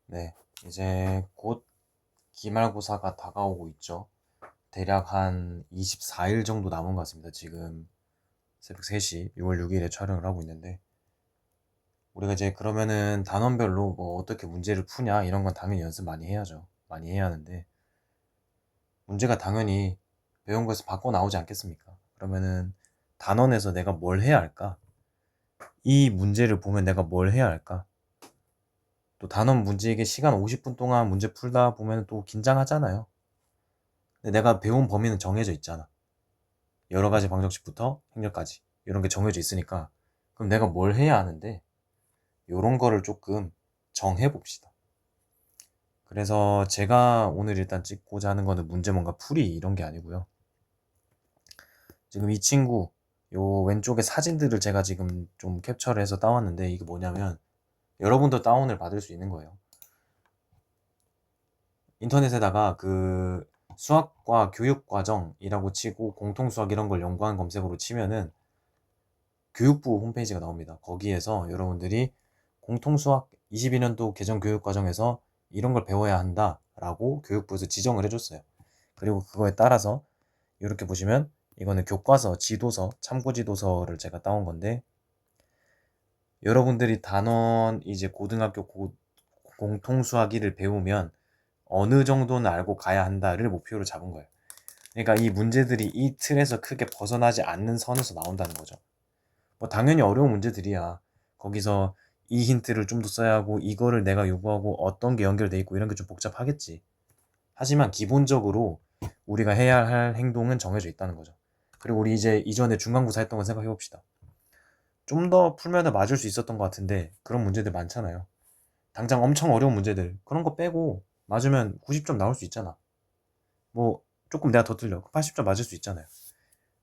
네, 이제 곧 기말고사가 다가오고 있죠. 대략 한 24일 정도 남은 것 같습니다. 지금 새벽 3시, 6월 6일에 촬영을 하고 있는데, 우리가 이제 그러면은 단원별로 뭐 어떻게 문제를 푸냐, 이런 건 당연히 연습 많이 해야죠. 많이 해야 하는데, 문제가 당연히 배운 것에서 바꿔 나오지 않겠습니까? 그러면은 단원에서 내가 뭘 해야 할까? 이 문제를 보면 내가 뭘 해야 할까? 또 단원 문제에게 시간 50분 동안 문제 풀다 보면 또 긴장하잖아요. 근데 내가 배운 범위는 정해져 있잖아. 여러 가지 방정식부터 행렬까지 이런 게 정해져 있으니까 그럼 내가 뭘 해야 하는데 이런 거를 조금 정해 봅시다. 그래서 제가 오늘 일단 찍고자 하는 거는 문제 뭔가 풀이 이런 게 아니고요. 지금 이 친구 요 왼쪽에 사진들을 제가 지금 좀 캡처를 해서 따왔는데 이게 뭐냐면 여러분도 다운을 받을 수 있는 거예요. 인터넷에다가 그 수학과 교육과정이라고 치고 공통수학 이런 걸 연구한 검색어로 치면은 교육부 홈페이지가 나옵니다. 거기에서 여러분들이 공통수학 22년도 개정교육과정에서 이런 걸 배워야 한다라고 교육부에서 지정을 해줬어요. 그리고 그거에 따라서 이렇게 보시면 이거는 교과서, 지도서, 참고지도서를 제가 따온 건데 여러분들이 단원 이제 고등학교 공통수학 1을 배우면 어느 정도는 알고 가야 한다를 목표로 잡은 거예요. 그러니까 이 문제들이 이 틀에서 크게 벗어나지 않는 선에서 나온다는 거죠. 뭐 당연히 어려운 문제들이야. 거기서 이 힌트를 좀 더 써야 하고 이거를 내가 요구하고 어떤 게 연결돼 있고 이런 게 좀 복잡하겠지. 하지만 기본적으로 우리가 해야 할 행동은 정해져 있다는 거죠. 그리고 우리 이제 이전에 중간고사 했던 거 생각해 봅시다. 좀 더 풀면은 맞을 수 있었던 것 같은데 그런 문제들 많잖아요. 당장 엄청 어려운 문제들 그런 거 빼고 맞으면 90점 나올 수 있잖아. 뭐 조금 내가 더 틀려. 80점 맞을 수 있잖아요.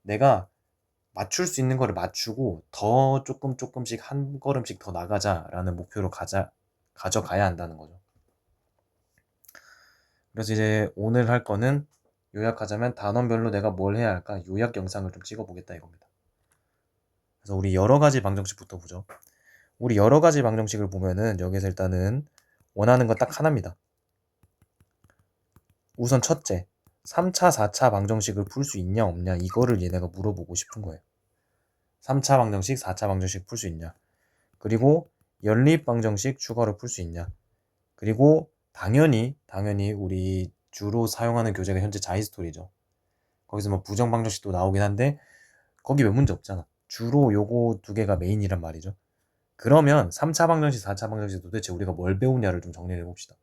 내가 맞출 수 있는 거를 맞추고 더 조금씩 한 걸음씩 더 나가자라는 목표로 가져가야 한다는 거죠. 그래서 이제 오늘 할 거는 요약하자면 단원별로 내가 뭘 해야 할까 요약 영상을 좀 찍어보겠다 이겁니다. 그래서 우리 여러 가지 방정식부터 보죠. 우리 여러 가지 방정식을 보면은 여기서 일단은 원하는 건 딱 하나입니다. 우선 첫째, 3차, 4차 방정식을 풀 수 있냐 없냐 이거를 얘네가 물어보고 싶은 거예요. 3차 방정식, 4차 방정식 풀 수 있냐. 그리고 연립방정식 추가로 풀 수 있냐. 그리고 당연히 우리 주로 사용하는 교재가 현재 자이스토리죠. 거기서 뭐 부정방정식도 나오긴 한데 거기 왜 문제 없잖아. 주로 요거 두 개가 메인이란 말이죠. 그러면 3차 방정식, 4차 방정식 도대체 우리가 뭘 배우냐를 좀 정리를 해봅시다.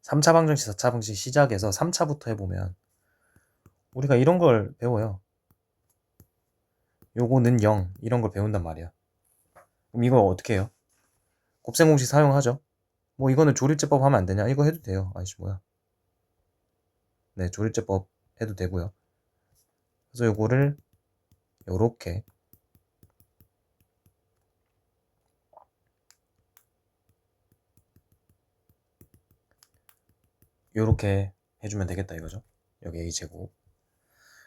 3차 방정식, 4차 방정식 시작해서 3차부터 해보면 우리가 이런 걸 배워요. 요거는 0 이런 걸 배운단 말이야. 그럼 이거 어떻게 해요? 곱셈공식 사용하죠. 뭐 이거는 조립제법 하면 안 되냐? 이거 해도 돼요. 아이씨 뭐야. 네, 조립제법 해도 되고요. 그래서 요거를 요렇게 요렇게 해주면 되겠다 이거죠. 여기 a제곱.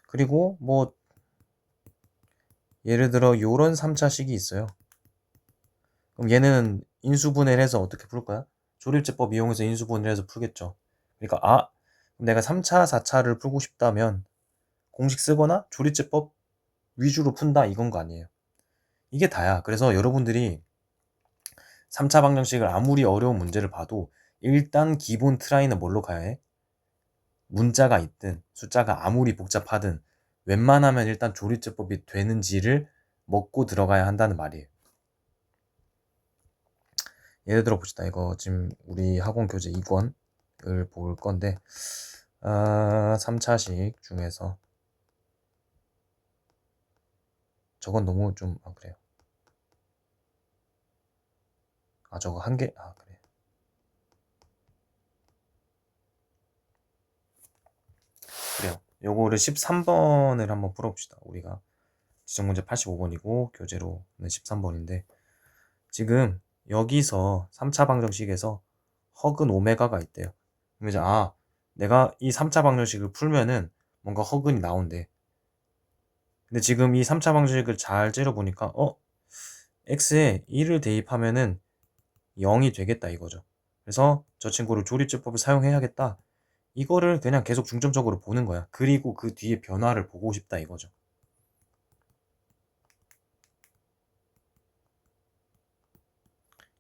그리고 뭐 예를 들어 요런 3차식이 있어요. 그럼 얘는 인수분해를 해서 어떻게 풀 거야? 조립제법 이용해서 인수분해를 해서 풀겠죠. 그러니까 그럼 내가 3차, 4차를 풀고 싶다면 공식 쓰거나 조립제법 위주로 푼다 이건 거 아니에요. 이게 다야. 그래서 여러분들이 3차 방정식을 아무리 어려운 문제를 봐도 일단 기본 트라이는 뭘로 가야 해? 문자가 있든 숫자가 아무리 복잡하든 웬만하면 일단 조립제법이 되는지를 먹고 들어가야 한다는 말이에요. 예를 들어 봅시다. 이거 지금 우리 학원 교재 2권을 볼 건데 3차식 중에서 저건 너무 좀 그래요. 저거 한 개 그래. 그래요. 요거를 13번을 한번 풀어봅시다. 우리가 지정문제 85번이고 교재로는 13번인데 지금 여기서 3차 방정식에서 허근 오메가가 있대요. 그럼 이제 내가 이 3차 방정식을 풀면은 뭔가 허근이 나온대. 근데 지금 이 3차 방정식을 잘 째려보니까 x에 1을 대입하면은 0이 되겠다 이거죠. 그래서 저 친구를 조립제법을 사용해야겠다. 이거를 그냥 계속 중점적으로 보는 거야. 그리고 그 뒤에 변화를 보고 싶다 이거죠.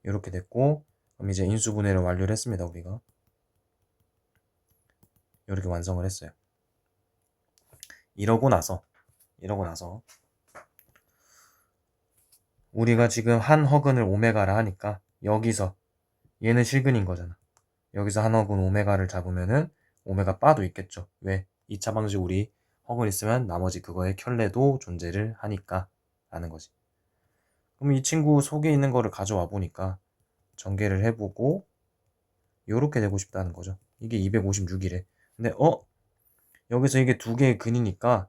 이렇게 됐고, 그럼 이제 인수분해를 완료를 했습니다 우리가. 이렇게 완성을 했어요. 이러고 나서 우리가 지금 한 허근을 오메가라 하니까 여기서 얘는 실근인 거잖아. 여기서 한 허근 오메가를 잡으면은 오메가 바도 있겠죠. 왜? 2차 방식 우리 허근 있으면 나머지 그거의 켤레도 존재를 하니까 라는 거지. 그럼 이 친구 속에 있는 거를 가져와 보니까 전개를 해보고 요렇게 되고 싶다는 거죠. 이게 256이래. 근데 여기서 이게 두 개의 근이니까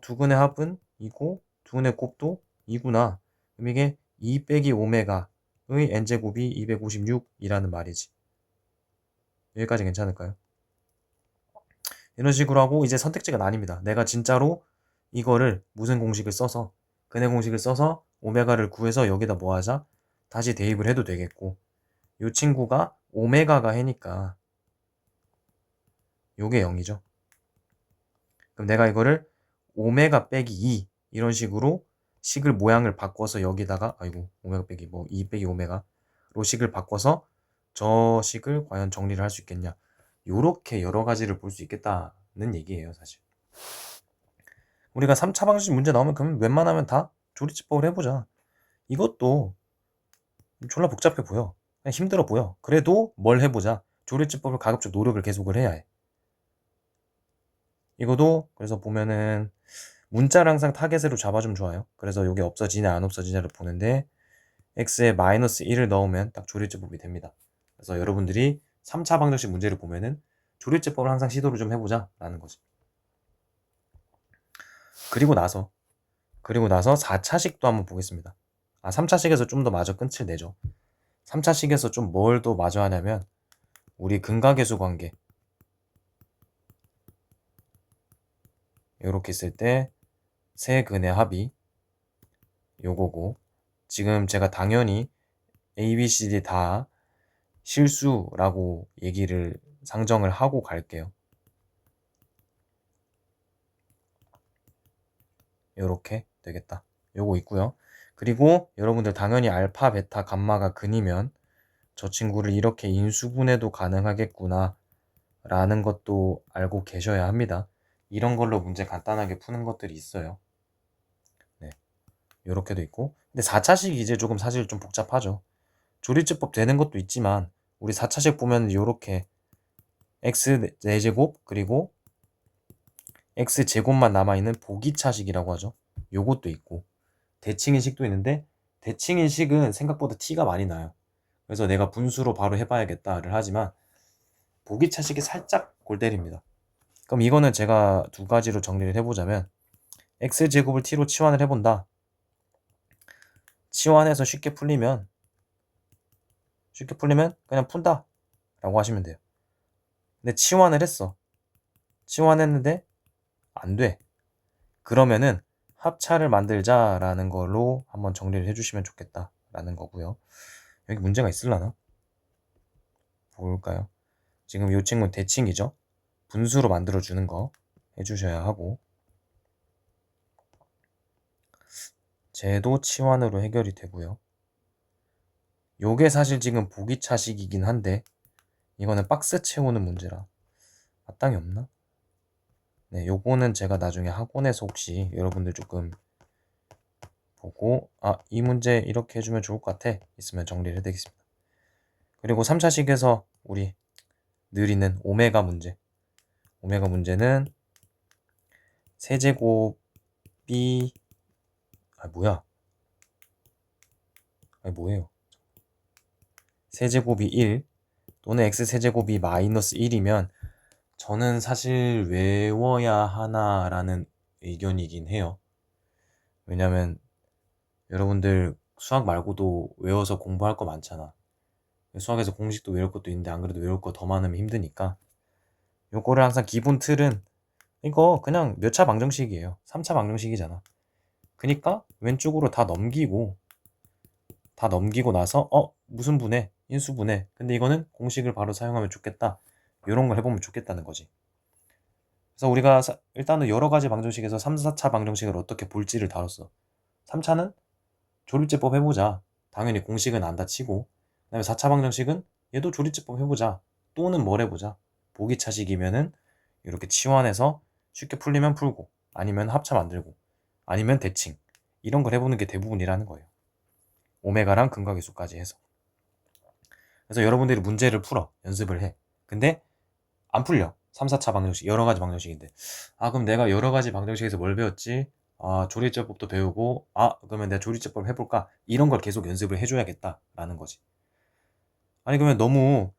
두 근의 합은 이고 두 근의 곱도 이구나. 그럼 이게 2 빼기 오메가의 n제곱이 256이라는 말이지. 여기까지 괜찮을까요? 이런 식으로 하고 이제 선택지가 나뉩니다. 내가 진짜로 이거를 무슨 공식을 써서 근의 공식을 써서 오메가를 구해서 여기다 뭐 하자? 다시 대입을 해도 되겠고 이 친구가 오메가가 해니까 요게 0이죠. 그럼 내가 이거를 오메가 빼기 2 이런 식으로 식을 모양을 바꿔서 여기다가 오메가 빼기 2 빼기 오메가로 식을 바꿔서 저 식을 과연 정리를 할 수 있겠냐. 요렇게 여러 가지를 볼 수 있겠다는 얘기예요 사실. 우리가 3차 방식 문제 나오면 그럼 웬만하면 다 조리집법을 해보자. 이것도 졸라 복잡해 보여. 그냥 힘들어 보여. 그래도 뭘 해보자. 조리집법을 가급적 노력을 계속을 해야 해. 이거도 그래서 보면은 문자를 항상 타겟으로 잡아주면 좋아요. 그래서 이게 없어지냐 안 없어지냐를 보는데 x에 마이너스 1을 넣으면 딱 조리제법이 됩니다. 그래서 여러분들이 3차 방정식 문제를 보면은 조리제법을 항상 시도를 좀 해보자 라는 거지. 그리고 나서 4차식도 한번 보겠습니다. 3차식에서 좀 더 마저 끈칠 내죠. 3차식에서 좀 뭘 더 마저 하냐면 우리 근각계수 관계 이렇게 있을 때 세 근의 합이 요거고 지금 제가 당연히 A, B, C, D 다 실수라고 얘기를 상정을 하고 갈게요. 요렇게 되겠다. 요거 있고요. 그리고 여러분들 당연히 알파, 베타, 감마가 근이면 저 친구를 이렇게 인수분해도 가능하겠구나 라는 것도 알고 계셔야 합니다. 이런 걸로 문제 간단하게 푸는 것들이 있어요. 네, 요렇게도 있고 근데 4차식 이제 조금 사실 좀 복잡하죠. 조리제법 되는 것도 있지만 우리 4차식 보면 요렇게 x 4제곱 그리고 x제곱만 남아있는 보기차식이라고 하죠. 요것도 있고 대칭인식도 있는데 대칭인식은 생각보다 티가 많이 나요. 그래서 내가 분수로 바로 해봐야겠다를 하지만 보기차식이 살짝 골 때립니다. 그럼 이거는 제가 두 가지로 정리를 해보자면 x제곱을 t로 치환을 해본다. 치환해서 쉽게 풀리면 그냥 푼다 라고 하시면 돼요. 근데 치환을 했어. 치환했는데 안 돼. 그러면은 합차를 만들자라는 걸로 한번 정리를 해주시면 좋겠다라는 거고요. 여기 문제가 있을라나? 볼까요? 지금 이 친구는 대칭이죠. 분수로 만들어주는 거 해주셔야 하고 쟤도 치환으로 해결이 되고요. 요게 사실 지금 보기차식이긴 한데 이거는 박스 채우는 문제라 마땅히 없나? 네, 요거는 제가 나중에 학원에서 혹시 여러분들 조금 보고 이 문제 이렇게 해주면 좋을 것 같아 있으면 정리를 해드리겠습니다. 그리고 3차식에서 우리 느리는 오메가 문제는 세제곱이 뭐예요? 세제곱이 1 또는 x세제곱이 마이너스 1이면 저는 사실 외워야 하나라는 의견이긴 해요. 왜냐면 여러분들 수학 말고도 외워서 공부할 거 많잖아. 수학에서 공식도 외울 것도 있는데 안 그래도 외울 거 더 많으면 힘드니까 요거를 항상 기본 틀은 이거 그냥 몇 차 방정식이에요. 3차 방정식이잖아. 그니까 왼쪽으로 다 넘기고 나서 무슨 분해, 인수분해. 근데 이거는 공식을 바로 사용하면 좋겠다. 이런 걸 해보면 좋겠다는 거지. 그래서 우리가 일단은 여러 가지 방정식에서 3, 4차 방정식을 어떻게 볼지를 다뤘어. 3차는 조립제법 해보자. 당연히 공식은 안 다치고. 그다음에 4차 방정식은 얘도 조립제법 해보자. 또는 뭘 해보자. 보기차식이면은 이렇게 치환해서 쉽게 풀리면 풀고, 아니면 합차 만들고, 아니면 대칭. 이런 걸 해보는 게 대부분이라는 거예요. 오메가랑 근각계수까지 해서. 그래서 여러분들이 문제를 풀어. 연습을 해. 근데 안 풀려. 3, 4차 방정식. 여러 가지 방정식인데. 아, 그럼 내가 여러 가지 방정식에서 뭘 배웠지? 아, 조리제법도 배우고, 아, 그러면 내가 조리제법 해볼까? 이런 걸 계속 연습을 해줘야겠다라는 거지. 아니, 그러면 너무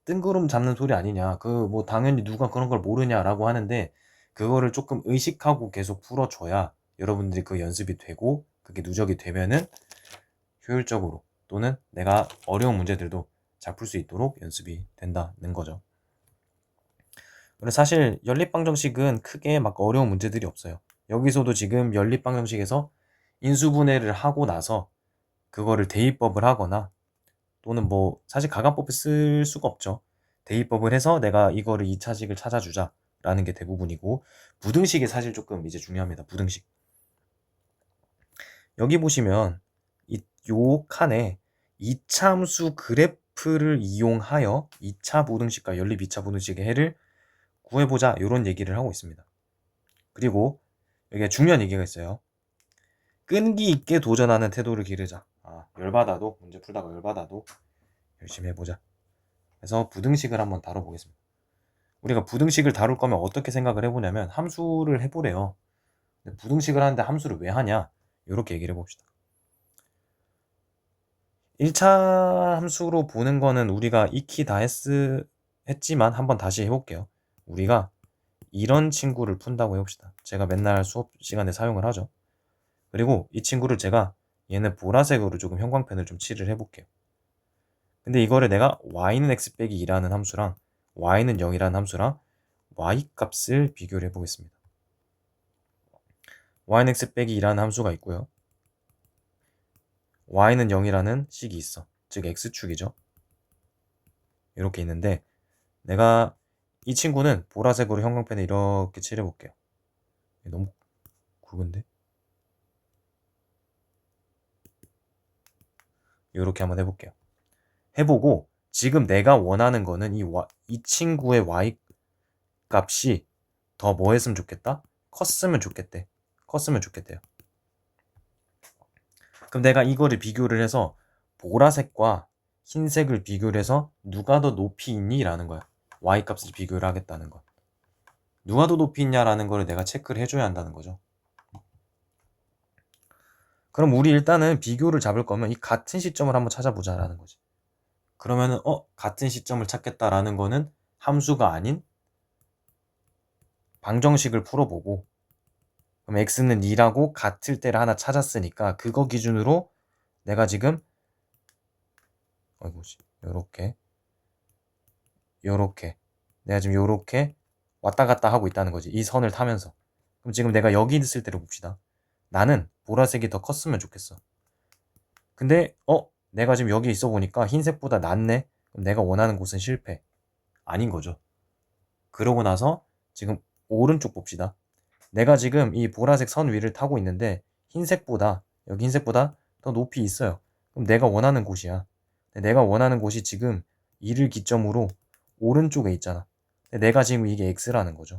뜬구름 잡는 소리 아니냐. 뭐, 당연히 누가 그런 걸 모르냐라고 하는데, 그거를 조금 의식하고 계속 풀어줘야 여러분들이 그 연습이 되고, 그게 누적이 되면은 효율적으로 또는 내가 어려운 문제들도 잘 풀 수 있도록 연습이 된다는 거죠. 그리고 사실 연립방정식은 크게 막 어려운 문제들이 없어요. 여기서도 지금 연립방정식에서 인수분해를 하고 나서 그거를 대입법을 하거나 또는 뭐 사실 가간법을 쓸 수가 없죠. 대입법을 해서 내가 이거를 2차식을 찾아주자 라는 게 대부분이고, 부등식이 사실 조금 이제 중요합니다. 부등식. 여기 보시면 요 칸에 이차함수 그래프를 이용하여 2차 부등식과 연립 2차 부등식의 해를 구해보자, 이런 얘기를 하고 있습니다. 그리고 여기에 중요한 얘기가 있어요. 끈기 있게 도전하는 태도를 기르자. 열받아도, 문제 풀다가 열받아도 열심히 해보자. 그래서 부등식을 한번 다뤄보겠습니다. 우리가 부등식을 다룰 거면 어떻게 생각을 해보냐면, 함수를 해보래요. 근데 부등식을 하는데 함수를 왜 하냐, 이렇게 얘기를 해봅시다. 1차 함수로 보는 거는 우리가 익히 다 했지만 한번 다시 해볼게요. 우리가 이런 친구를 푼다고 해봅시다. 제가 맨날 수업 시간에 사용을 하죠. 그리고 이 친구를 제가 얘는 보라색으로 조금 형광펜을 좀 칠을 해볼게요. 근데 이거를 내가 y는 x 빼기 2라는 함수랑 y는 0이라는 함수랑 y 값을 비교를 해보겠습니다. y는 x 빼기 2라는 함수가 있고요. y는 0이라는 식이 있어. 즉 x축이죠. 이렇게 있는데, 내가 이 친구는 보라색으로 형광펜에 이렇게 칠해볼게요. 너무 굵은데? 이렇게 한번 해볼게요. 해보고 지금 내가 원하는 거는 이 친구의 y 값이 더 뭐 했으면 좋겠다? 컸으면 좋겠대. 컸으면 좋겠대요. 그럼 내가 이거를 비교를 해서 보라색과 흰색을 비교를 해서 누가 더 높이 있니? 라는 거야. y 값을 비교를 하겠다는 거. 누가 더 높이 있냐라는 거를 내가 체크를 해줘야 한다는 거죠. 그럼 우리 일단은 비교를 잡을 거면 이 같은 시점을 한번 찾아보자라는 거지. 그러면은 같은 시점을 찾겠다라는 거는 함수가 아닌 방정식을 풀어보고, 그럼 x는 2라고 같을 때를 하나 찾았으니까 그거 기준으로 내가 지금 요렇게 내가 지금 요렇게 왔다 갔다 하고 있다는 거지. 이 선을 타면서. 그럼 지금 내가 여기 있을 때를 봅시다. 나는 보라색이 더 컸으면 좋겠어. 근데 내가 지금 여기 있어 보니까 흰색보다 낫네. 그럼 내가 원하는 곳은 실패. 아닌 거죠. 그러고 나서 지금 오른쪽 봅시다. 내가 지금 이 보라색 선 위를 타고 있는데 여기 흰색보다 더 높이 있어요. 그럼 내가 원하는 곳이야. 내가 원하는 곳이 지금 이를 기점으로 오른쪽에 있잖아. 내가 지금 이게 x라는 거죠.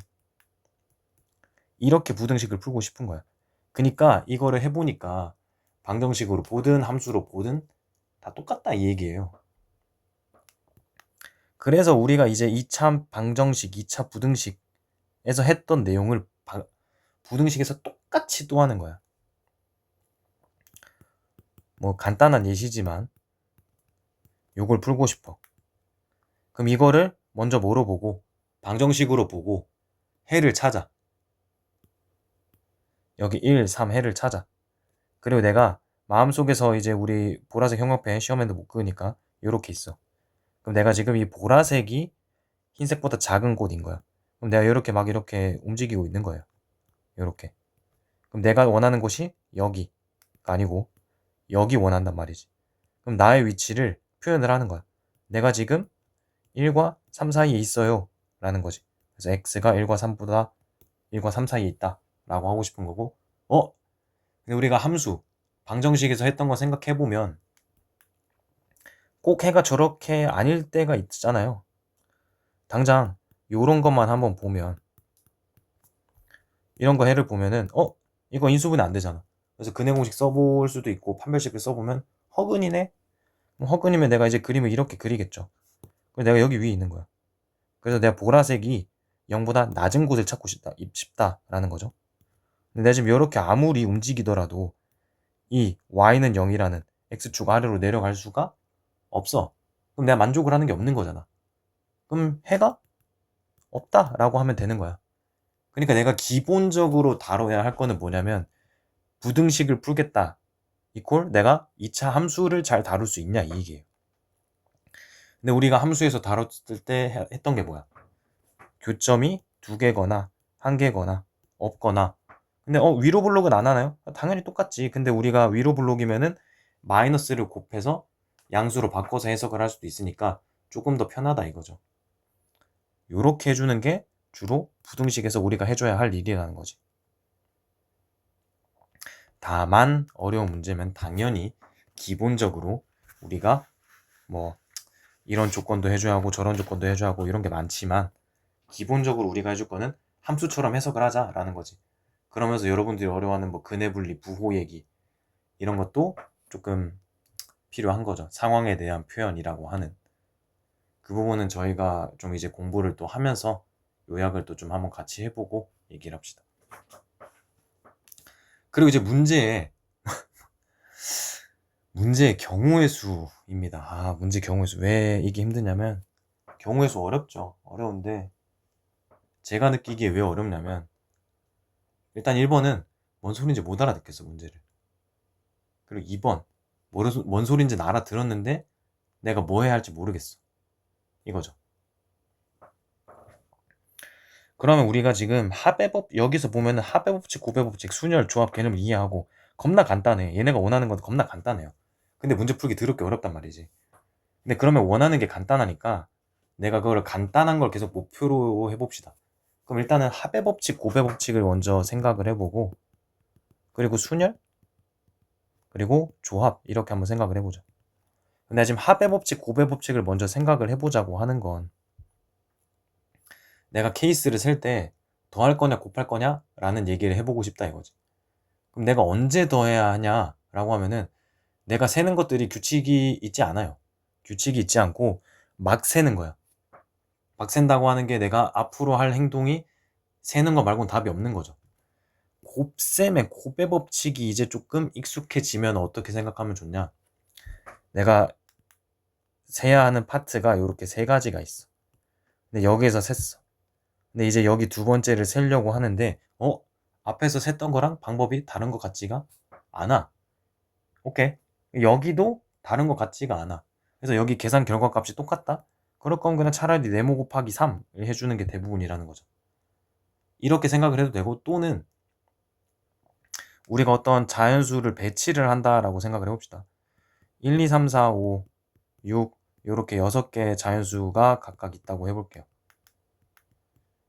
이렇게 부등식을 풀고 싶은 거야. 그러니까 이거를 해보니까 방정식으로 보든 함수로 보든 다 똑같다 이 얘기예요. 그래서 우리가 이제 2차 방정식, 2차 부등식에서 했던 내용을 부등식에서 똑같이 또 하는 거야. 뭐 간단한 예시지만 요걸 풀고 싶어. 그럼 이거를 먼저 뭐로 보고, 방정식으로 보고 해를 찾아. 여기 1, 3 해를 찾아. 그리고 내가 마음속에서 이제 우리 보라색 형광펜 시험에도 못 그으니까 요렇게 있어. 그럼 내가 지금 이 보라색이 흰색보다 작은 곳인 거야. 그럼 내가 이렇게 막 이렇게 움직이고 있는 거예요. 요렇게. 그럼 내가 원하는 곳이 여기가 아니고 여기 원한단 말이지. 그럼 나의 위치를 표현을 하는 거야. 내가 지금 1과 3 사이에 있어요 라는 거지. 그래서 x가 1과 3보다 1과 3 사이에 있다 라고 하고 싶은 거고, 근데 우리가 함수 방정식에서 했던 거 생각해보면 꼭 해가 저렇게 아닐 때가 있잖아요. 당장 요런 것만 한번 보면, 이런 거 해를 보면은 이거 인수분해 안 되잖아. 그래서 근해 공식 써볼 수도 있고 판별식을 써보면 허근이네? 허근이면 내가 이제 그림을 이렇게 그리겠죠. 그래서 내가 여기 위에 있는 거야. 그래서 내가 보라색이 0보다 낮은 곳을 찾고 싶다라는 거죠. 근데 내가 지금 이렇게 아무리 움직이더라도 이 y는 0이라는 x축 아래로 내려갈 수가 없어. 그럼 내가 만족을 하는 게 없는 거잖아. 그럼 해가 없다라고 하면 되는 거야. 그러니까 내가 기본적으로 다뤄야 할 거는 뭐냐면, 부등식을 풀겠다 이퀄 내가 2차 함수를 잘 다룰 수 있냐, 이 얘기예요. 근데 우리가 함수에서 다뤘을 때 했던 게 뭐야? 교점이 2개거나 1개거나 없거나. 근데 위로 블록은 안 하나요? 당연히 똑같지. 근데 우리가 위로 블록이면은 마이너스를 곱해서 양수로 바꿔서 해석을 할 수도 있으니까 조금 더 편하다 이거죠. 요렇게 해주는 게 주로 부등식에서 우리가 해줘야 할 일이라는 거지. 다만 어려운 문제면 당연히 기본적으로 우리가 뭐 이런 조건도 해줘야 하고 저런 조건도 해줘야 하고 이런 게 많지만, 기본적으로 우리가 해줄 거는 함수처럼 해석을 하자라는 거지. 그러면서 여러분들이 어려워하는 뭐 근해분리, 부호 얘기 이런 것도 조금 필요한 거죠. 상황에 대한 표현이라고 하는 그 부분은 저희가 좀 이제 공부를 또 하면서 요약을 또 좀 한번 같이 해보고 얘기를 합시다. 그리고 이제 문제의 경우의 수입니다. 문제 경우의 수. 왜 이게 힘드냐면, 경우의 수 어렵죠. 어려운데 제가 느끼기에 왜 어렵냐면, 일단 1번은 뭔 소린지 못 알아듣겠어, 문제를. 그리고 2번 뭔 소린지는 알아들었는데 내가 뭐 해야 할지 모르겠어, 이거죠. 그러면 우리가 지금 여기서 보면은 합의법칙, 고배법칙, 순열, 조합 개념을 이해하고 겁나 간단해. 얘네가 원하는 건 겁나 간단해요. 근데 문제 풀기 더럽게 어렵단 말이지. 근데 그러면 원하는 게 간단하니까 내가 그걸 간단한 걸 계속 목표로 해봅시다. 그럼 일단은 합의법칙, 고배법칙을 먼저 생각을 해보고, 그리고 순열, 그리고 조합 이렇게 한번 생각을 해보자. 근데 지금 합의법칙, 고배법칙을 먼저 생각을 해보자고 하는 건, 내가 케이스를 셀 때 더할 거냐 곱할 거냐 라는 얘기를 해보고 싶다 이거지. 그럼 내가 언제 더해야 하냐 라고 하면은, 내가 세는 것들이 규칙이 있지 않아요. 규칙이 있지 않고 막 세는 거야. 막 센다고 하는 게 내가 앞으로 할 행동이 세는 거 말고는 답이 없는 거죠. 곱셈의 곱의 법칙이 이제 조금 익숙해지면 어떻게 생각하면 좋냐, 내가 세야 하는 파트가 이렇게 세 가지가 있어. 근데 여기에서 셌어. 근데 이제 여기 두 번째를 세려고 하는데 앞에서 셌던 거랑 방법이 다른 것 같지가 않아. 오케이. 여기도 다른 것 같지가 않아. 그래서 여기 계산 결과값이 똑같다? 그럴 거면 그냥 차라리 네모 곱하기 3을 해주는 게 대부분이라는 거죠. 이렇게 생각을 해도 되고, 또는 우리가 어떤 자연수를 배치를 한다라고 생각을 해봅시다. 1, 2, 3, 4, 5, 6 이렇게 6개의 자연수가 각각 있다고 해볼게요.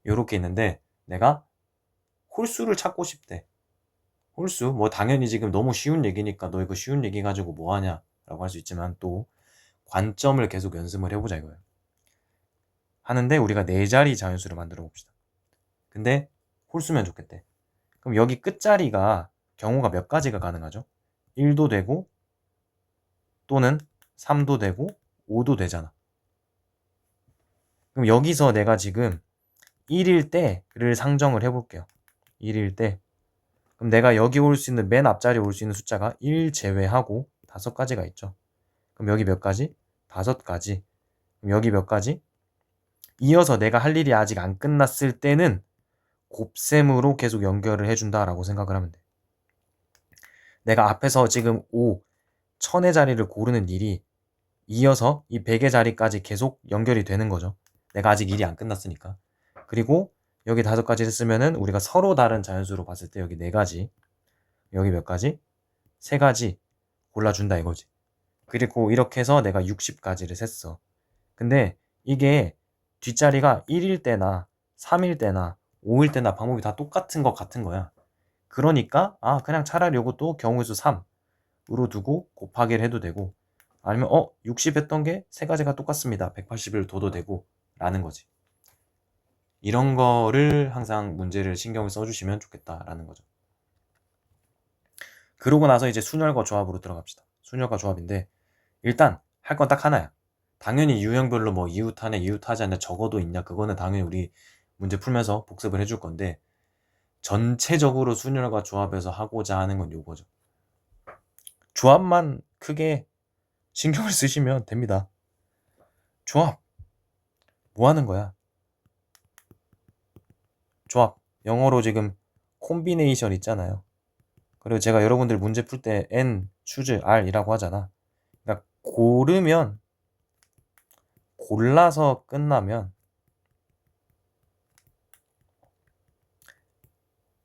이렇게 있는데 내가 홀수를 찾고 싶대. 홀수, 뭐 당연히 지금 너무 쉬운 얘기니까 너 이거 쉬운 얘기 가지고 뭐 하냐 라고 할 수 있지만, 또 관점을 계속 연습을 해보자 이거예요. 하는데 우리가 4자리 자연수를 만들어 봅시다. 근데 홀수면 좋겠대. 그럼 여기 끝자리가 경우가 몇 가지가 가능하죠? 1도 되고, 또는 3도 되고, 5도 되잖아. 그럼 여기서 내가 지금 1일 때를 상정을 해볼게요. 1일 때. 그럼 내가 여기 올 수 있는, 맨 앞자리에 올 수 있는 숫자가 1 제외하고 5가지가 있죠. 그럼 여기 몇 가지? 5가지. 그럼 여기 몇 가지? 이어서 내가 할 일이 아직 안 끝났을 때는 곱셈으로 계속 연결을 해준다라고 생각을 하면 돼. 내가 앞에서 지금 5, 1000의 자리를 고르는 일이 이어서 이 100의 자리까지 계속 연결이 되는 거죠. 내가 아직 일이 안 끝났으니까. 그리고 여기 5가지 했으면은 우리가 서로 다른 자연수로 봤을 때 여기 4가지, 여기 몇 가지? 3가지 골라준다 이거지. 그리고 이렇게 해서 내가 60가지를 셌어. 근데 이게 뒷자리가 1일 때나 3일 때나 5일 때나 방법이 다 똑같은 것 같은 거야. 그러니까 그냥 차라리 이것도 경우수 3으로 두고 곱하기를 해도 되고, 아니면 60 했던 게 세 가지가 똑같습니다. 180을 둬도 되고 라는 거지. 이런 거를 항상 문제를 신경을 써주시면 좋겠다라는 거죠. 그러고 나서 이제 순열과 조합으로 들어갑시다. 순열과 조합인데 일단 할 건 딱 하나야. 당연히 유형별로 뭐 이웃하네 이웃하지 않냐 적어도 있냐, 그거는 당연히 우리 문제 풀면서 복습을 해줄 건데, 전체적으로 순열과 조합에서 하고자 하는 건 요거죠. 조합만 크게 신경을 쓰시면 됩니다. 조합 뭐 하는 거야? 조합, 영어로 지금 콤비네이션 있잖아요. 그리고 제가 여러분들 문제 풀 때 N, choose, R이라고 하잖아. 그러니까 골라서 끝나면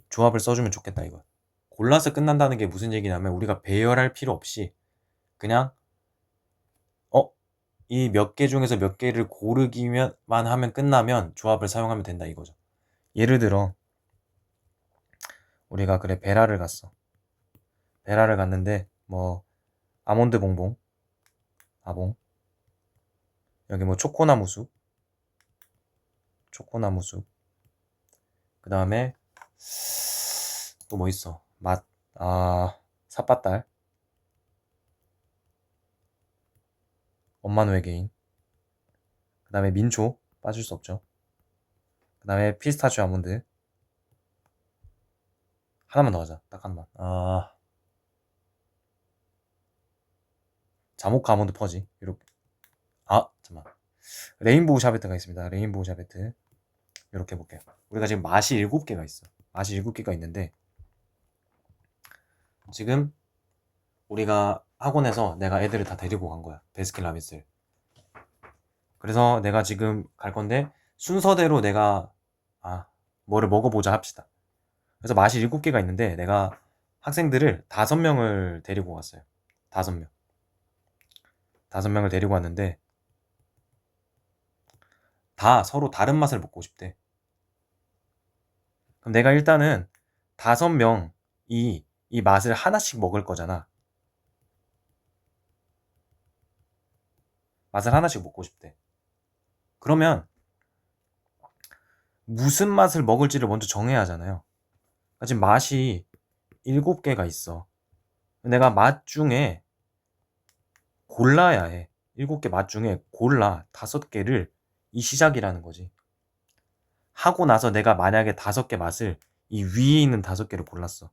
조합을 써주면 좋겠다 이거. 골라서 끝난다는 게 무슨 얘기냐면 우리가 배열할 필요 없이 그냥 이 몇 개 중에서 몇 개를 고르기만 하면 끝나면 조합을 사용하면 된다 이거죠. 예를 들어 우리가 그래 베라를 갔어. 베라를 갔는데 뭐 아몬드 봉봉, 아봉, 여기 뭐 초코나무 숲, 그 다음에 또 뭐 있어, 삿바딸, 엄마는 외계인, 그 다음에 민초 빠질 수 없죠. 그 다음에 피스타치오 아몬드. 하나만 더 하자. 딱 하나만. 자모카 아몬드 퍼지. 이렇게. 잠깐만. 레인보우 샤베트가 있습니다. 레인보우 샤베트. 이렇게 해볼게요. 우리가 지금 맛이 7개가 있어. 맛이 7개가 있는데 지금 우리가 학원에서 내가 애들을 다 데리고 간 거야. 베스킨라빈스를. 그래서 내가 지금 갈 건데 순서대로 내가 뭐를 먹어보자 합시다. 그래서 맛이 7개가 있는데 내가 학생들을 5명을 데리고 왔어요. 5명. 5명을 데리고 왔는데 다 서로 다른 맛을 먹고 싶대. 그럼 내가 일단은 5명이 이 맛을 하나씩 먹을 거잖아. 맛을 하나씩 먹고 싶대. 그러면 무슨 맛을 먹을지를 먼저 정해야 하잖아요. 지금 맛이 7개가 있어. 내가 맛 중에 골라야 해. 7개 맛 중에 골라 5개를 이 시작이라는 거지. 하고 나서 내가 만약에 5개 맛을 이 위에 있는 5개를 골랐어.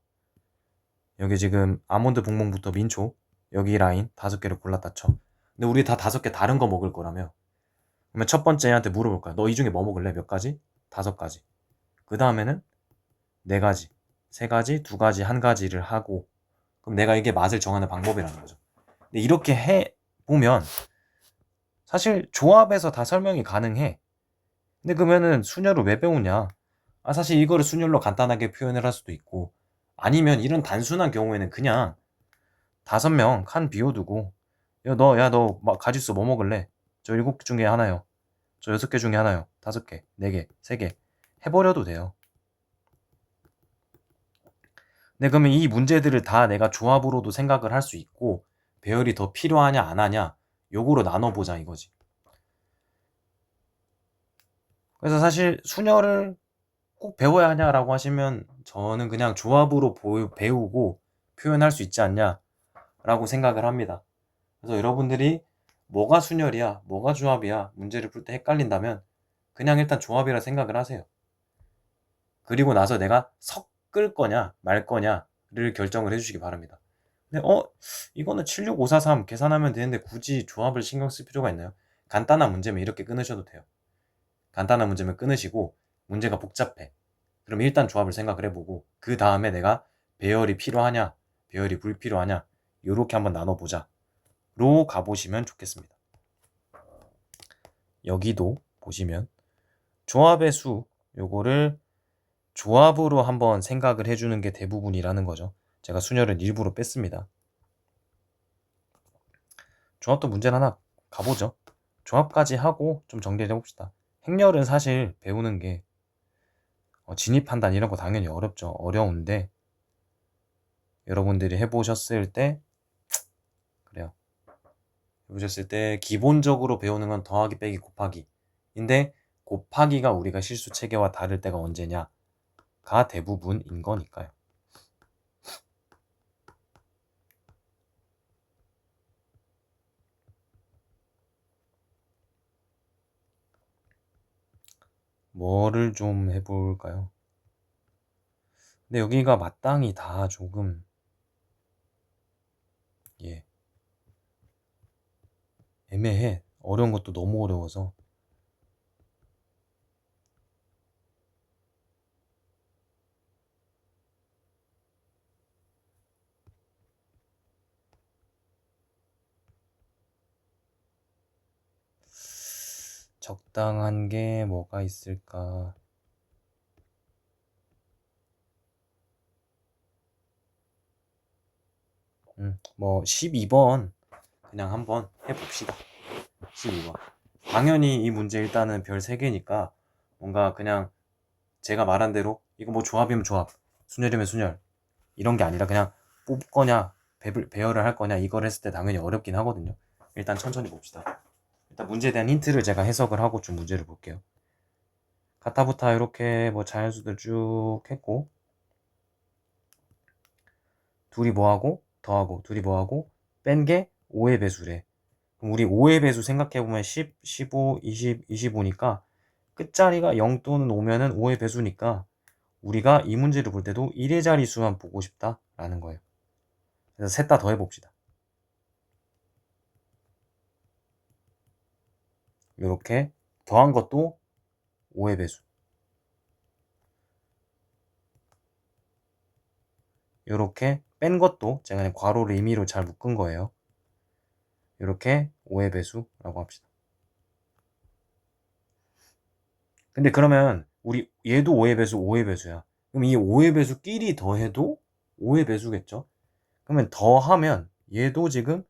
여기 지금 아몬드 봉봉부터 민초, 여기 라인 5개를 골랐다 쳐. 근데 우리 다 5개 다른 거 먹을 거라며. 그러면 첫 번째 애한테 물어볼 거야. 너 이 중에 뭐 먹을래? 몇 가지? 5가지. 그 다음에는 4가지, 3가지, 2가지, 1가지를 하고, 그럼 내가 이게 맛을 정하는 방법이라는 거죠. 근데 이렇게 해 보면 사실 조합에서 다 설명이 가능해. 근데 그러면은 순열을 왜 배우냐? 사실 이거를 순열로 간단하게 표현을 할 수도 있고, 아니면 이런 단순한 경우에는 그냥 5명 칸 비워두고, 너 가짓수 뭐 먹을래? 저 7개 중에 하나요. 저 6개 중에 하나요. 5개, 4개, 3개 해버려도 돼요. 근데 그러면 이 문제들을 다 내가 조합으로도 생각을 할 수 있고, 배열이 더 필요하냐 안 하냐 요거로 나눠보자 이거지. 그래서 사실 순열을 꼭 배워야 하냐라고 하시면 저는 그냥 조합으로 배우고 표현할 수 있지 않냐라고 생각을 합니다. 그래서 여러분들이 뭐가 순열이야 뭐가 조합이야 문제를 풀 때 헷갈린다면 그냥 일단 조합이라 생각을 하세요. 그리고 나서 내가 섞을 거냐 말 거냐를 결정을 해주시기 바랍니다. 근데 이거는 76543 계산하면 되는데 굳이 조합을 신경 쓸 필요가 있나요? 간단한 문제면 이렇게 끊으셔도 돼요. 간단한 문제면 끊으시고, 문제가 복잡해. 그럼 일단 조합을 생각을 해보고 그 다음에 내가 배열이 필요하냐 배열이 불필요하냐 요렇게 한번 나눠보자 로 가보시면 좋겠습니다. 여기도 보시면 조합의 수, 요거를 조합으로 한번 생각을 해주는 게 대부분이라는 거죠. 제가 순열은 일부러 뺐습니다. 조합도 문제는 하나 가보죠. 조합까지 하고 좀 정리를 해봅시다. 행렬은 사실 배우는 게 진입 판단 이런 거 당연히 어렵죠. 어려운데 여러분들이 해보셨을 때 그래요. 해보셨을 때 기본적으로 배우는 건 더하기 빼기 곱하기인데 곱하기가 우리가 실수 체계와 다를 때가 언제냐가 대부분인 거니까요. 뭐를 좀 해볼까요? 근데 여기가 마땅히 다 조금 예 애매해. 어려운 것도 너무 어려워서 적당한 게 뭐가 있을까? 뭐 12번 그냥 한번 해봅시다. 12번. 당연히 이 문제 일단은 별 3개니까 뭔가 그냥 제가 말한 대로 이거 뭐 조합이면 조합, 순열이면 순열 이런 게 아니라 그냥 뽑거냐 배열을 할 거냐 이걸 했을 때 당연히 어렵긴 하거든요. 일단 천천히 봅시다. 일단 문제에 대한 힌트를 제가 해석을 하고 좀 문제를 볼게요. 가타부타 이렇게 뭐 자연수들 쭉 했고 둘이 뭐하고 더하고 둘이 뭐하고 뺀 게 5의 배수래. 그럼 우리 5의 배수 생각해보면 10, 15, 20, 25니까 끝자리가 0 또는 5면은 5의 배수니까 우리가 이 문제를 볼 때도 1의 자리수만 보고 싶다라는 거예요. 그래서 셋 다 더해봅시다. 이렇게 더한 것도 5의 배수. 이렇게 뺀 것도 제가 그냥 괄호를 임의로 잘 묶은 거예요. 이렇게 5의 배수라고 합시다. 근데 그러면 우리 얘도 5의 배수, 5의 배수야. 그럼 이 5의 배수끼리 더해도 5의 배수겠죠? 그러면 더하면 얘도 지금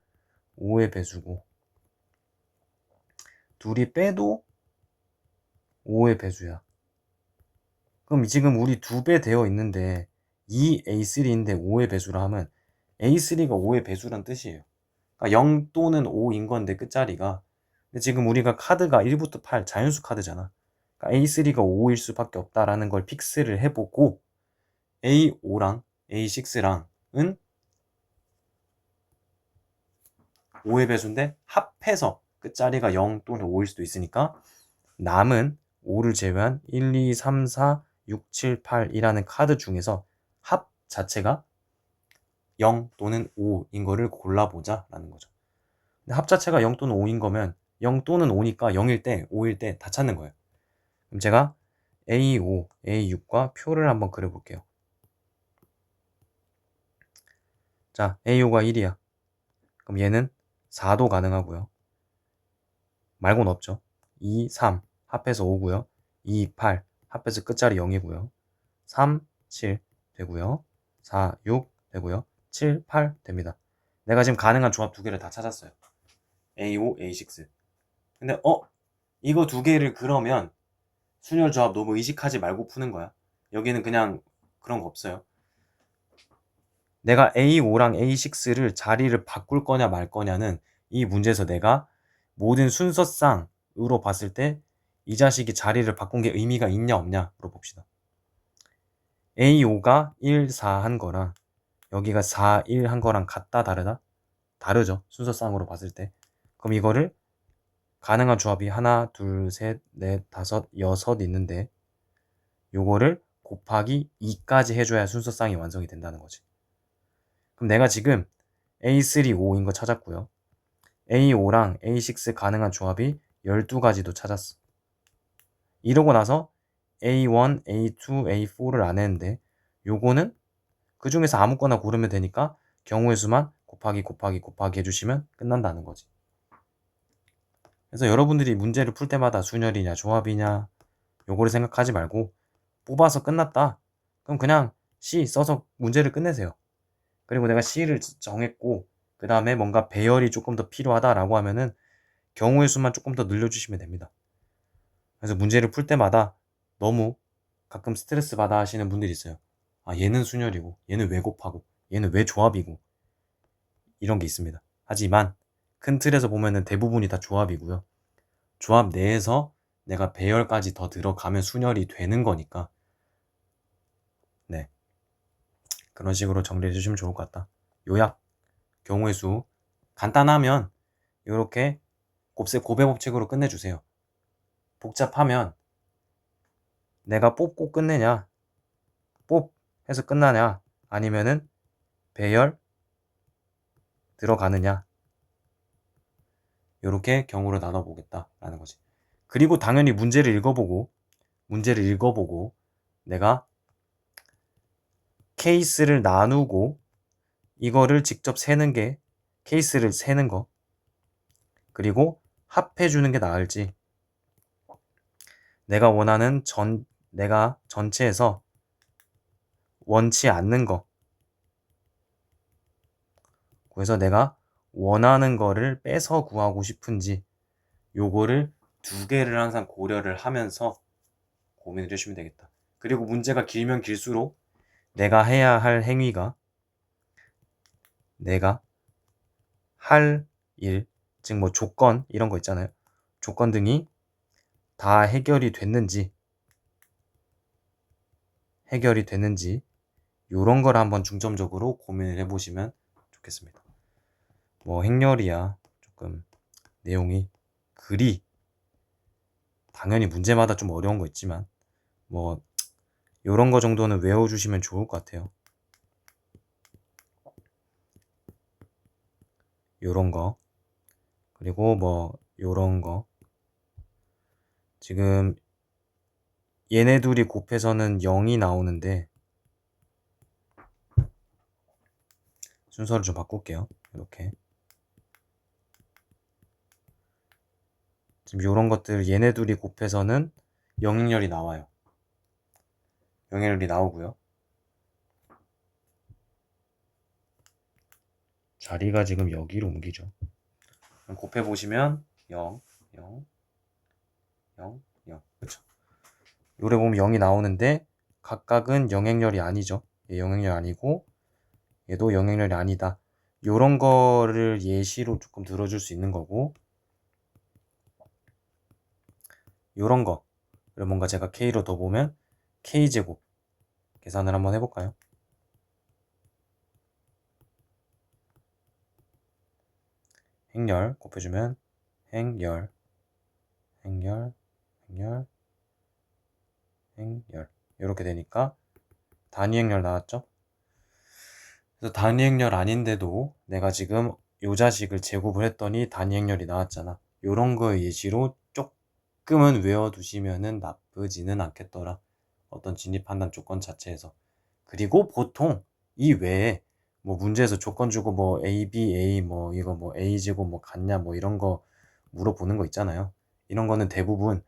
5의 배수고 둘이 빼도 5의 배수야. 그럼 지금 우리 2배 되어 있는데 2A3인데 5의 배수라 하면 A3가 5의 배수란 뜻이에요. 그러니까 0 또는 5인 건데 끝자리가. 근데 지금 우리가 카드가 1부터 8 자연수 카드잖아. 그러니까 A3가 5일 수밖에 없다라는 걸 픽스를 해보고 A5랑 A6랑은 5의 배수인데 합해서 끝자리가 0 또는 5일 수도 있으니까 남은 5를 제외한 1, 2, 3, 4, 6, 7, 8이라는 카드 중에서 합 자체가 0 또는 5인 거를 골라보자 라는 거죠. 근데 합 자체가 0 또는 5인 거면 0 또는 5니까 0일 때, 5일 때 다 찾는 거예요. 그럼 제가 A5, A6과 표를 한번 그려볼게요. 자, A5가 1이야. 그럼 얘는 4도 가능하고요. 말고는 없죠. 2, 3 합해서 5고요. 2, 8 합해서 끝자리 0이고요. 3, 7 되고요. 4, 6 되고요. 7, 8 됩니다. 내가 지금 가능한 조합 2개를 다 찾았어요. A5, A6. 근데 이거 2개를 그러면 순열 조합 너무 의식하지 말고 푸는 거야. 여기는 그냥 그런 거 없어요. 내가 A5랑 A6를 자리를 바꿀 거냐 말 거냐는 이 문제에서 내가 모든 순서상으로 봤을 때 이 자식이 자리를 바꾼 게 의미가 있냐 없냐 물어봅시다. A5가 1, 4 한 거랑 여기가 4, 1 한 거랑 같다 다르다? 다르죠. 순서상으로 봤을 때. 그럼 이거를 가능한 조합이 하나, 둘, 셋, 넷, 다섯, 여섯 있는데 요거를 곱하기 2까지 해줘야 순서상이 완성이 된다는 거지. 그럼 내가 지금 A3, 5인 거 찾았고요. A5랑 A6 가능한 조합이 12가지도 찾았어. 이러고 나서 A1, A2, A4를 안 했는데 요거는 그 중에서 아무거나 고르면 되니까 경우의 수만 곱하기 곱하기 곱하기 해주시면 끝난다는 거지. 그래서 여러분들이 문제를 풀 때마다 순열이냐 조합이냐 요거를 생각하지 말고 뽑아서 끝났다. 그럼 그냥 C 써서 문제를 끝내세요. 그리고 내가 C를 정했고 그 다음에 뭔가 배열이 조금 더 필요하다라고 하면은 경우의 수만 조금 더 늘려주시면 됩니다. 그래서 문제를 풀 때마다 너무 가끔 스트레스 받아 하시는 분들이 있어요. 아, 얘는 순열이고, 얘는 왜 곱하고, 얘는 왜 조합이고, 이런 게 있습니다. 하지만 큰 틀에서 보면은 대부분이 다 조합이고요. 조합 내에서 내가 배열까지 더 들어가면 순열이 되는 거니까, 네. 그런 식으로 정리해 주시면 좋을 것 같다. 요약, 경우의 수. 간단하면 이렇게 곱셈 고배 법칙으로 끝내주세요. 복잡하면 내가 뽑고 끝내냐, 뽑 해서 끝나냐, 아니면은 배열 들어가느냐, 이렇게 경우를 나눠보겠다라는 거지. 그리고 당연히 문제를 읽어보고 내가 케이스를 나누고 이거를 직접 세는 게 케이스를 세는 거, 그리고 합해주는 게 나을지, 내가 원하는 내가 전체에서 원치 않는 거, 그래서 내가 원하는 거를 빼서 구하고 싶은지, 요거를 두 개를 항상 고려를 하면서 고민을 해주시면 되겠다. 그리고 문제가 길면 길수록 내가 해야 할 행위가 내가 할 일, 즉 뭐 조건 이런 거 있잖아요. 조건 등이 다 해결이 됐는지 요런 걸 한번 중점적으로 고민을 해보시면 좋겠습니다. 뭐 행렬이야 조금 내용이 그리 당연히 문제마다 좀 어려운 거 있지만 뭐 요런 거 정도는 외워주시면 좋을 것 같아요. 요런 거, 그리고 뭐 요런 거, 지금 얘네 둘이 곱해서는 0이 나오는데 순서를 좀 바꿀게요. 이렇게 지금 요런 것들 얘네 둘이 곱해서는 영행렬이 나와요. 영행렬이 나오고요. 자리가 지금 여기로 옮기죠. 곱해보시면 0, 0, 0, 0. 그쵸. 요래 보면 0이 나오는데 각각은 영행렬이 아니죠. 얘 영행렬 아니고 얘도 영행렬이 아니다. 요런 거를 예시로 조금 들어줄 수 있는 거고, 요런 거를 뭔가 제가 K로 더 보면 K제곱 계산을 한번 해볼까요? 행렬 곱해주면 행렬, 행렬, 행렬, 행렬 이렇게 되니까 단위 행렬 나왔죠? 그래서 단위 행렬 아닌데도 내가 지금 요 자식을 제곱을 했더니 단위 행렬이 나왔잖아. 요런 거의 예시로 조금은 외워두시면은 나쁘지는 않겠더라. 어떤 진입 판단 조건 자체에서. 그리고 보통 이 외에 뭐 문제에서 조건 주고 뭐 A, B, A 뭐 이거 뭐 A 제곱 뭐 같냐 뭐 이런 거 물어보는 거 있잖아요. 이런 거는 대부분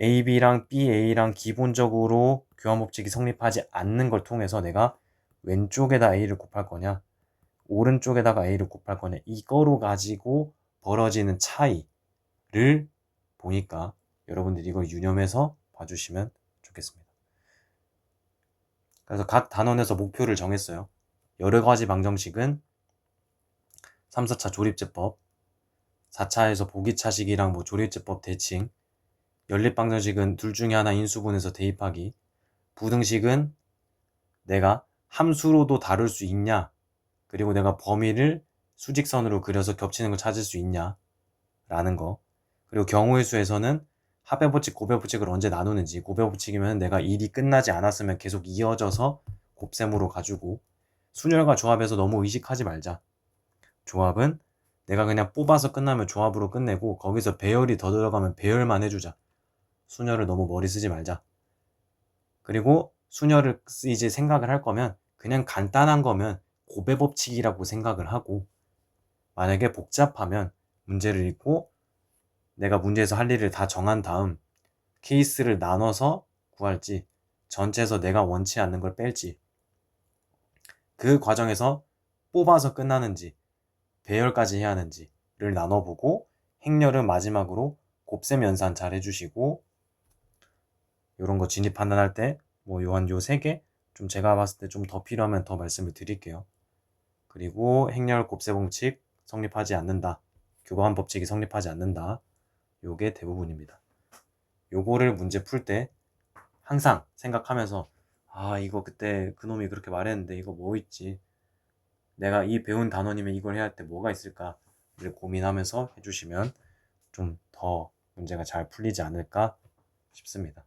A, B랑 B, A랑 기본적으로 교환 법칙이 성립하지 않는 걸 통해서 내가 왼쪽에다 A를 곱할 거냐, 오른쪽에다가 A를 곱할 거냐, 이거로 가지고 벌어지는 차이를 보니까 여러분들이 이걸 유념해서 봐주시면 좋겠습니다. 그래서 각 단원에서 목표를 정했어요. 여러 가지 방정식은 3, 4차 조립제법, 4차에서 보기차식이랑 뭐 조립제법 대칭, 연립방정식은 둘 중에 하나 인수분해서 대입하기, 부등식은 내가 함수로도 다룰 수 있냐, 그리고 내가 범위를 수직선으로 그려서 겹치는 걸 찾을 수 있냐 라는 거, 그리고 경우의 수에서는 합의법칙, 곱해법칙을 언제 나누는지, 곱해법칙이면 내가 일이 끝나지 않았으면 계속 이어져서 곱셈으로 가지고, 순열과 조합에서 너무 의식하지 말자. 조합은 내가 그냥 뽑아서 끝나면 조합으로 끝내고 거기서 배열이 더 들어가면 배열만 해주자. 순열을 너무 머리 쓰지 말자. 그리고 순열을 이제 생각을 할 거면 그냥 간단한 거면 곱해법칙이라고 생각을 하고, 만약에 복잡하면 문제를 읽고 내가 문제에서 할 일을 다 정한 다음 케이스를 나눠서 구할지, 전체에서 내가 원치 않는 걸 뺄지, 그 과정에서 뽑아서 끝나는지 배열까지 해야 하는지를 나눠보고, 행렬은 마지막으로 곱셈 연산 잘 해주시고, 이런 거 진입 판단할 때 뭐 요한 요 세 개 좀 제가 봤을 때 좀 더 필요하면 더 말씀을 드릴게요. 그리고 행렬 곱셈 법칙 성립하지 않는다. 교과환 법칙이 성립하지 않는다. 요게 대부분입니다. 요거를 문제 풀 때 항상 생각하면서 아 이거 그때 그놈이 그렇게 말했는데 이거 뭐 있지? 내가 이 배운 단원이면 이걸 해야 할 때 뭐가 있을까를 고민하면서 해주시면 좀 더 문제가 잘 풀리지 않을까 싶습니다.